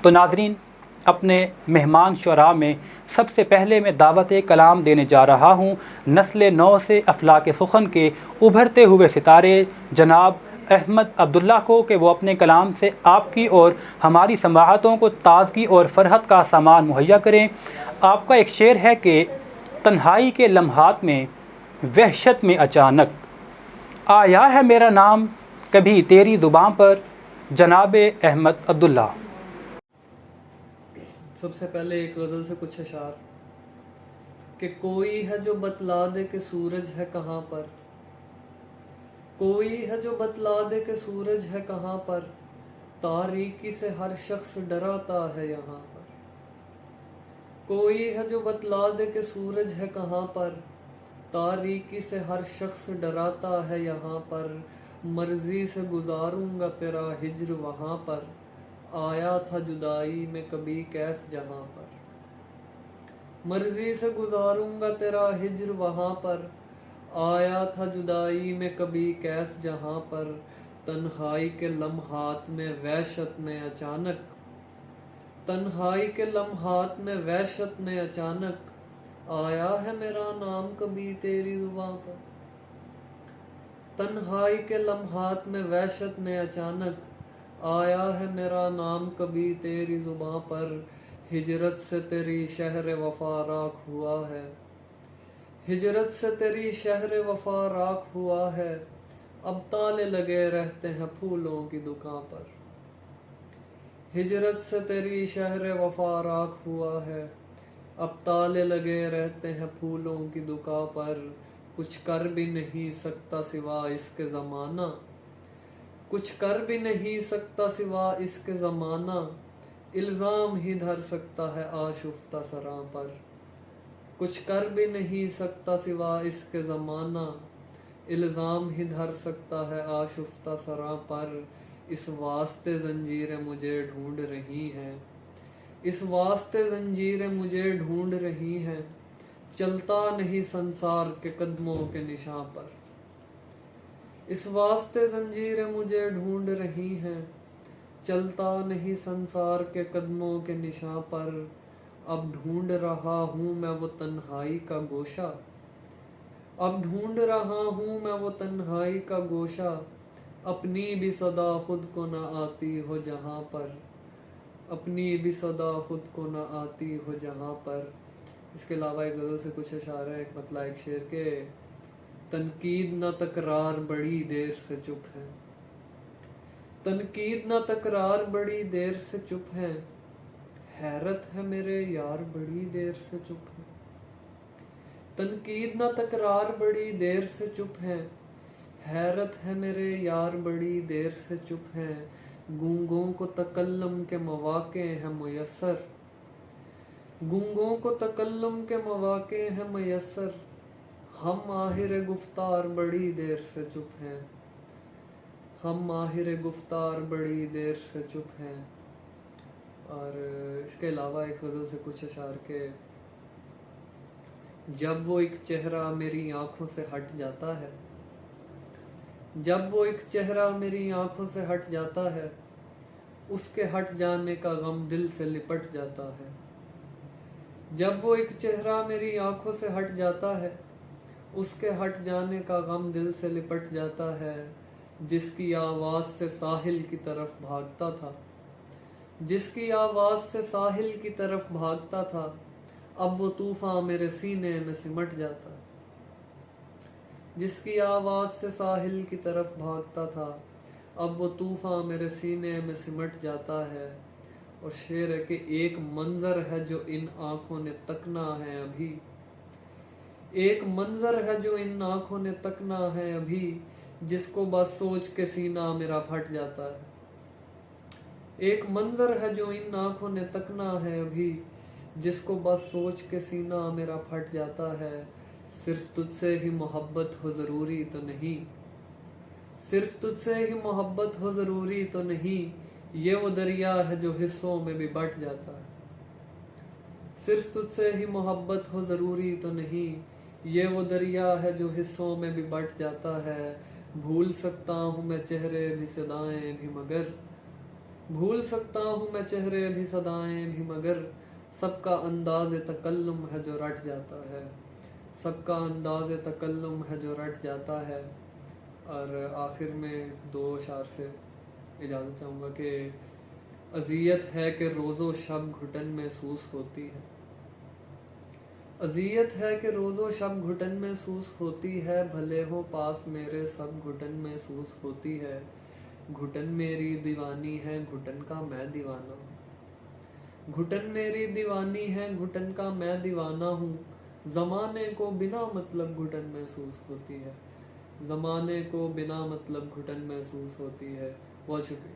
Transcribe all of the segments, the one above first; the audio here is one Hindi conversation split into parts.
तो नाजरीन, अपने मेहमान शुरा में सबसे पहले मैं दावत कलाम देने जा रहा हूँ नस्ल नौ से अफलाक सुखन के उभरते हुए सितारे जनाब अहमद अब्दुल्ला को कि वो अपने कलाम से आपकी और हमारी समाअतों को ताज़गी और फ़रहत का सामान मुहैया करें। आपका एक शेर है कि तन्हाई के लम्हात में वहशत में अचानक आया है मेरा नाम कभी तेरी ज़ुबान पर, जनाब अहमद अब्दुल्ला। सबसे पहले एक गज़ल से कुछ अशार कि कोई है जो बतला दे कि सूरज है कहाँ पर, कोई है जो बतला दे कि सूरज है कहाँ पर, तारीकी से हर शख्स डराता है यहाँ पर। कोई है जो बतला दे कि सूरज है कहाँ पर, तारीकी से हर शख्स डराता है यहाँ पर। मर्जी से गुजारूंगा तेरा हिज्र वहाँ पर, आया था जुदाई में कभी कैस जहाँ पर। मर्जी से गुजारूंगा तेरा हिज्र वहाँ पर, आया था जुदाई में कभी कैस जहाँ पर। तन्हाई के लम्हात में वहशत में अचानक, तन्हाई के लम्हात में वहशत में अचानक, आया है मेरा नाम कभी तेरी ज़ुबान पर। तन्हाई के लम्हात में वहशत में अचानक, आया है मेरा नाम कभी तेरी ज़ुबान पर। हिजरत से तेरी शहर वफा राख हुआ है, हिजरत से तेरी शहर वफा राख हुआ है। अब ताले लगे रहते हैं फूलों की दुकान पर। हिजरत से तेरी शहर वफा राख हुआ है, अब ताले लगे रहते हैं फूलों की दुकान पर। कुछ कर भी नहीं सकता सिवा इसके ज़माना, कुछ कर भी नहीं सकता सिवा इसके ज़माना। इल्ज़ाम ही धर सकता है आशुफ्ता सरां पर, कुछ कर भी नहीं सकता सिवा इसके ज़माना। इल्ज़ाम ही धर सकता है आशुफ्ता सरां पर। इस वास्ते ज़ंजीरें मुझे ढूंढ रही हैं, इस वास्ते ज़ंजीरें मुझे ढूंढ रही हैं। चलता नहीं संसार के कदमों के निशान पर, इस वास्ते ज़ंजीरें मुझे ढूंढ रही हैं। चलता नहीं संसार के कदमों के निशान पर। अब ढूंढ रहा हूँ मैं वो तन्हाई का गोशा, अब ढूंढ रहा हूँ मैं वो तन्हाई का गोशा। अपनी भी सदा खुद को न आती हो जहाँ पर, अपनी भी सदा खुद को न आती हो जहाँ पर। इसके अलावा एक गज़ल से कुछ अशार है, एक मतलब एक शेर के तनकीद न तकरार बड़ी देर से चुप है, तनकीद न तकरार बड़ी देर से चुप है। हैरत है मेरे यार बड़ी देर से चुप है, तनकीद न तकरार बड़ी देर से चुप है। हैरत है मेरे यार बड़ी देर से चुप है। गूंगों को तकल्लुम के मौके हैं मुयस्सर, गूंगों को तकल्लुम के मौके हैं मुयस्सर। हम माहिर गुफ्तार बड़ी देर से चुप हैं, हम माहिर गुफ्तार बड़ी देर से चुप हैं। और इसके अलावा एक गज़ल से कुछ अशार के जब वो एक चेहरा मेरी आंखों से हट जाता है, जब वो एक चेहरा मेरी आंखों से हट जाता है, उसके हट जाने का गम दिल से लिपट जाता है। जब वो एक चेहरा मेरी आंखों से हट जाता है, उसके हट जाने का गम दिल से लिपट जाता है। जिसकी आवाज़ से साहिल की तरफ भागता था, जिसकी आवाज़ से साहिल की तरफ भागता था, अब वो तूफान मेरे सीने में सिमट जाता है। जिसकी आवाज़ से साहिल की तरफ भागता था, अब वो तूफान मेरे सीने में सिमट जाता है। और शेर है कि एक मंजर है जो इन आँखों ने तकना है अभी, एक मंजर है जो इन आँखों ने तकना है अभी, जिसको बस सोच के सीना मेरा फट जाता है। एक मंजर है जो इन आँखों ने तकना है अभी, जिसको बस सोच के सीना मेरा फट जाता है। सिर्फ तुझसे ही मोहब्बत हो ज़रूरी तो नहीं, सिर्फ तुझसे ही मोहब्बत हो ज़रूरी तो नहीं, ये वो दरिया है जो हिस्सों में भी बट जाता है। सिर्फ तुझसे ही मोहब्बत हो ज़रूरी तो नहीं, ये वो दरिया है जो हिस्सों में भी बट जाता है। भूल सकता हूँ मैं चेहरे भी सदाएं भी, मगर भूल सकता हूँ मैं चेहरे भी सदाएं भी, मगर सबका अंदाज तकल्लुम है जो रट जाता है, सबका अंदाज तकल्लुम है जो रट जाता है। और आखिर में 2 अशार से इजाज़त चाहूँगा कि अज़ियत है कि रोज़ो शब घुटन महसूस होती है, अज़ियत है कि रोज़ो शब घुटन महसूस होती है, भले हो पास मेरे सब घुटन महसूस होती है। घुटन मेरी दीवानी है घुटन का मैं दीवाना हूँ, घुटन मेरी दीवानी है घुटन का मैं दीवाना हूँ। ज़माने को बिना मतलब घुटन महसूस होती है, ज़माने को बिना मतलब घुटन महसूस होती है। बहुत शुक्रिया।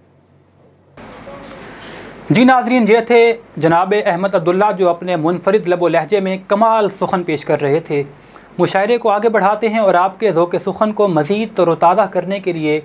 जी नाजरीन, ये थे जनाब अहमद अब्दुल्ला जो अपने मुनफरिद लब व लहजे में कमाल सुखन पेश कर रहे थे। मुशायरे को आगे बढ़ाते हैं और आपके ज़ौक़ सुखन को मज़ीद तरोताज़ा करने के लिए